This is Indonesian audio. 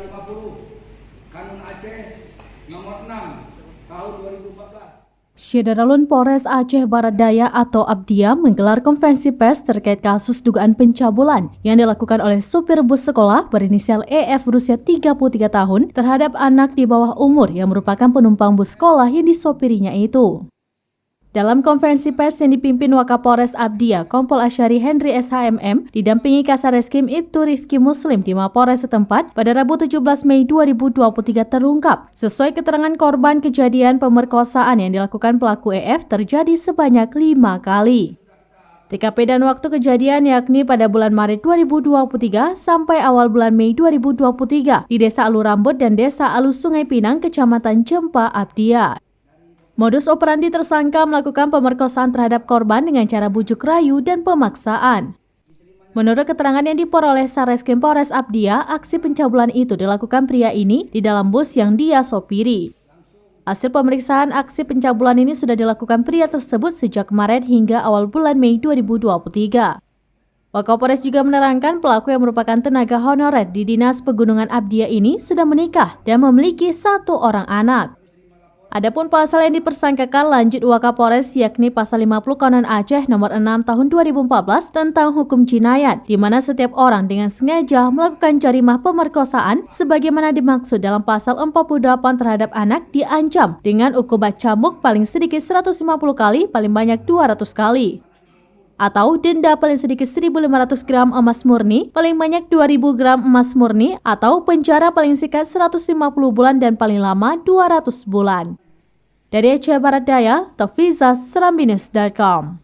50 Kanun Aceh nomor 6 tahun 2014. Syederalun Polres Aceh Barat Daya atau Abdia menggelar konferensi pers terkait kasus dugaan pencabulan yang dilakukan oleh supir bus sekolah berinisial EF berusia 33 tahun terhadap anak di bawah umur yang merupakan penumpang bus sekolah yang disopirinya itu. Dalam konferensi pers yang dipimpin Wakapolres Abdia, Kompol Asyari Henry SHMM, didampingi Kasareskrim Ibtu Rifki Muslim di Mapolres setempat pada Rabu 17 Mei 2023 terungkap, sesuai keterangan korban kejadian pemerkosaan yang dilakukan pelaku EF terjadi sebanyak 5 kali. TKP dan waktu kejadian yakni pada bulan Maret 2023 sampai awal bulan Mei 2023 di Desa Alu Rambut dan Desa Alu Sungai Pinang, Kecamatan Cempa, Abdia. Modus operandi tersangka melakukan pemerkosaan terhadap korban dengan cara bujuk rayu dan pemaksaan. Menurut keterangan yang diperoleh Sareskrim Polres Abdia, aksi pencabulan itu dilakukan pria ini di dalam bus yang dia sopiri. Hasil pemeriksaan aksi pencabulan ini sudah dilakukan pria tersebut sejak Maret hingga awal bulan Mei 2023. Wakapolres juga menerangkan pelaku yang merupakan tenaga honorer di Dinas Pegunungan Abdia ini sudah menikah dan memiliki 1 orang anak. Adapun pasal yang dipersangkakan lanjut Wakapolres yakni pasal 50 Kanun Aceh nomor 6 tahun 2014 tentang hukum jinayat, di mana setiap orang dengan sengaja melakukan jarimah pemerkosaan sebagaimana dimaksud dalam pasal 48 terhadap anak diancam dengan hukuman cambuk paling sedikit 150 kali, paling banyak 200 kali. Atau denda paling sedikit 1.500 gram emas murni, paling banyak 2.000 gram emas murni, atau penjara paling singkat 150 bulan dan paling lama 200 bulan. Dari Aceh Barat Daya, Taufiza, Serambi News.com.